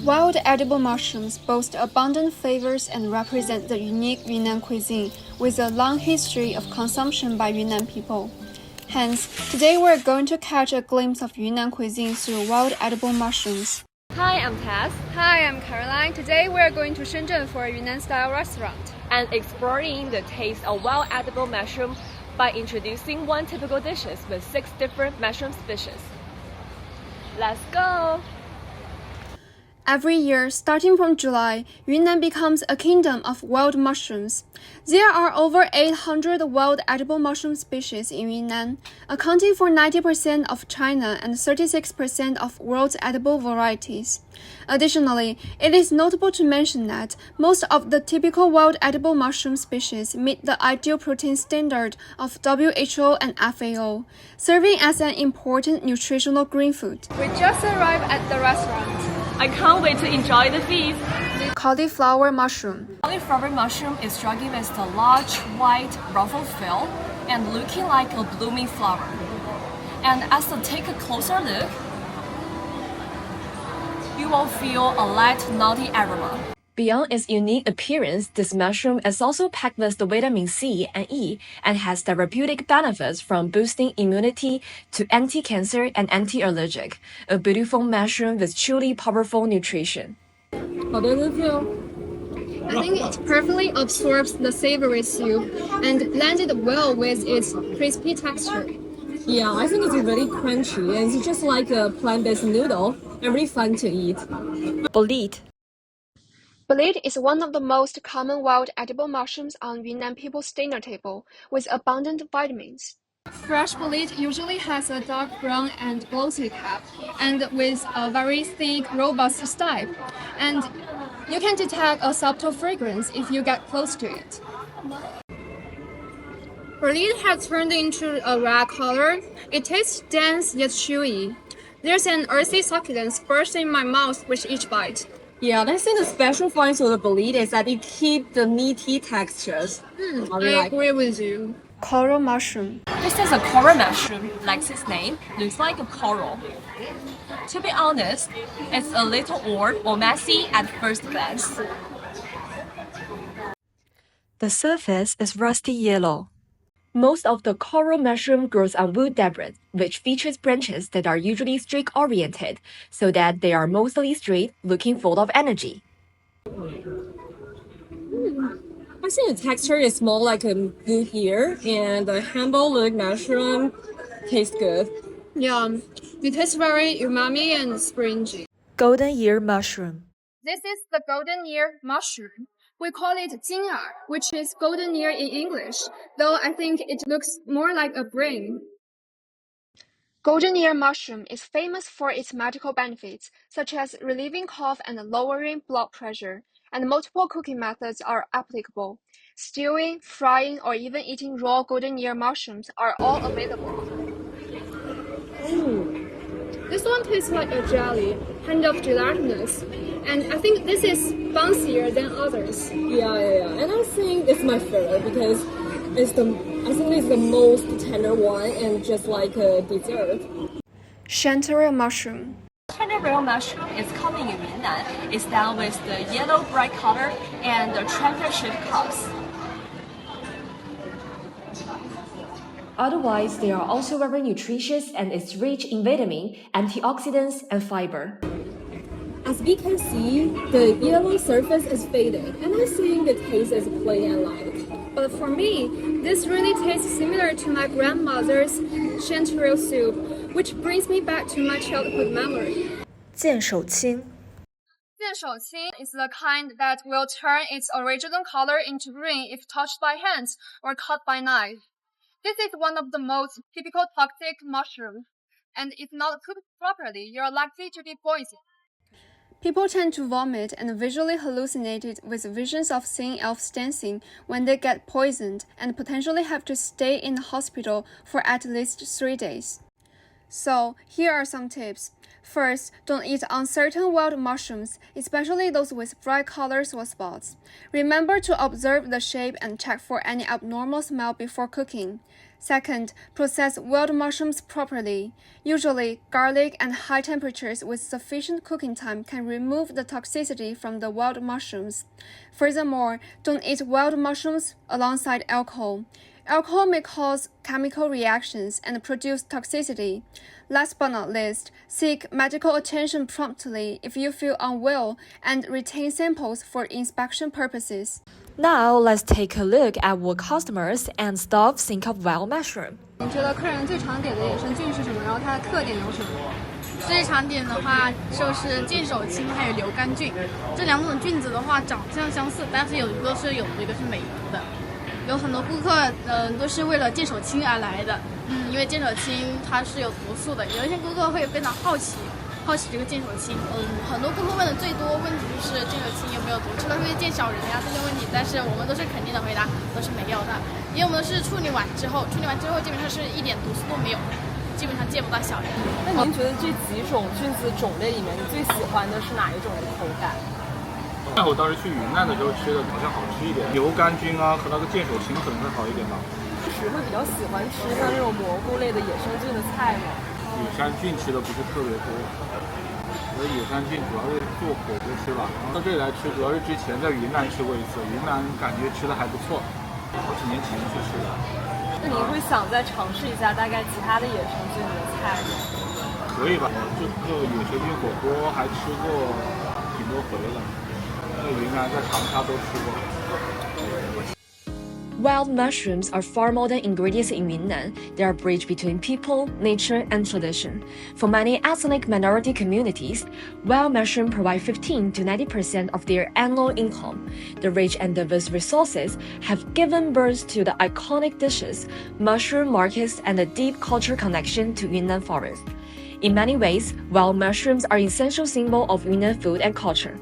Wild edible mushrooms boast abundant flavors and represent the unique Yunnan cuisine with a long history of consumption by Yunnan people. Hence, today we're going to catch a glimpse of Yunnan cuisine through wild edible mushrooms. Hi, I'm Tess. Hi, I'm Caroline. Today we're going to Shenzhen for a Yunnan-style restaurant And exploring the taste of wild edible mushroom by introducing one typical dishes with 6 different mushroom species. Let's go! Every year, starting from July, Yunnan becomes a kingdom of wild mushrooms. There are over 800 wild edible mushroom species in Yunnan, accounting for 90% of China and 36% of world's edible varieties. Additionally, it is notable to mention that most of the typical wild edible mushroom species meet the ideal protein standard of WHO and FAO, serving as an important nutritional green food. We just arrived at the restaurant. I can't wait to enjoy the feast. Cauliflower mushroom. Cauliflower mushroom is striking with the large, white, ruffled frill and looking like a blooming flower. And as you take a closer look, you will feel a light, nutty aroma. Beyond its unique appearance, this mushroom is also packed with the vitamin C and E and has therapeutic benefits from boosting immunity to anti-cancer and anti-allergic. A beautiful mushroom with truly powerful nutrition. I think it perfectly absorbs the savory soup and blended well with its crispy texture. Yeah, I think it's really crunchy and it's just like a plant-based noodle and really fun to eat. Bolete. Bolete is one of the most common wild edible mushrooms on Yunnan people's dinner table, with abundant vitamins. Fresh bolete usually has a dark brown and glossy cap, and with a very thick, robust stipe. And you can detect a subtle fragrance if you get close to it. Bolete has turned into a red color. It tastes dense yet chewy. There's an earthy succulence burst in my mouth with each bite. Yeah, I think the special points of the bolete is that it keeps the meaty textures. I agree with you. Coral mushroom. This is a coral mushroom, like its name, looks like a coral. To be honest, it's a little odd or messy at first glance. The surface is rusty yellow. Most of the coral mushroom grows on wood debris, which features branches that are usually streak-oriented, so that they are mostly straight, looking full of energy. I think the texture is more like a good ear and the humble look mushroom tastes good. Yeah, it tastes very umami and springy. Golden ear mushroom. This is the golden ear mushroom. We call it Jing'er, which is golden ear in English, though I think it looks more like a brain. Golden ear mushroom is famous for its medical benefits, such as relieving cough and lowering blood pressure, and multiple cooking methods are applicable. Stewing, frying, or even eating raw golden ear mushrooms are all available. This one tastes like a jelly, kind of gelatinous, and I think this is bouncier than others. Yeah. And I think it's my favorite because I think it's the most tender one and just like a dessert. Chanterelle mushroom. Chanterelle mushroom is common in Yunnan. It's done with the yellow bright color and the triangle-shaped cups. Otherwise, they are also very nutritious and it's rich in vitamin, antioxidants, and fiber. As we can see, the yellow surface is faded, and I think the taste is plain and light. But for me, this really tastes similar to my grandmother's chanterelle soup, which brings me back to my childhood memory. 剑手青. 剑手青 is the kind that will turn its original color into green if touched by hands or cut by knife. This is one of the most typical toxic mushrooms, and if not cooked properly, you're likely to be poisoned. People tend to vomit and visually hallucinate it with visions of seeing elves dancing when they get poisoned and potentially have to stay in the hospital for at least 3 days. So, here are some tips. First, don't eat uncertain wild mushrooms, especially those with bright colors or spots. Remember to observe the shape and check for any abnormal smell before cooking. Second, process wild mushrooms properly. Usually, garlic and high temperatures with sufficient cooking time can remove the toxicity from the wild mushrooms. Furthermore, don't eat wild mushrooms alongside alcohol. Alcohol may cause chemical reactions and produce toxicity. Last but not least, seek medical attention promptly if you feel unwell and retain samples for inspection purposes. Now let's take a look at what customers and staff think of wild mushroom. 你觉得客人最常点的野生菌是什么？然后它的特点有什么？最常点的话就是剑手青还有流杆菌，这两种菌子的话长相相似，但是有一个是有毒，一个是美毒的。有很多顾客都是为了剑手青而来的，因为剑手青它是有毒素的。有一些顾客会非常好奇这个剑手青，很多顾客问的最多问题就是剑手青有没有毒，吃了会见小人呀这些问题，但是我们都是肯定的回答，都是没有的，因为我们是处理完之后基本上是一点毒素都没有，基本上见不到小人。那您觉得这几种菌子种类里面，你最喜欢的是哪一种的口感？我当时去云南的时候吃的好像好吃一点，牛肝菌啊和那个剑手青可能会好一点吧。平时会比较喜欢吃像这种蘑菇类的野生菌的菜吗？野山菌吃的不是特别多，我野山菌主要是做火锅吃吧。然后到这里来吃，主要是之前在云南吃过一次，云南感觉吃的还不错，好几年前去吃的。那您会想再尝试一下大概其他的野生菌的菜吗？可以吧，这个野生菌火锅还吃过挺多回了。在云南在长沙都吃过。Wild mushrooms are far more than ingredients in Yunnan. They are a bridge between people, nature, and tradition. For many ethnic minority communities, wild mushrooms provide 15 to 90% of their annual income. The rich and diverse resources have given birth to the iconic dishes, mushroom markets, and a deep cultural connection to Yunnan forest. In many ways, wild mushrooms are an essential symbol of Yunnan food and culture.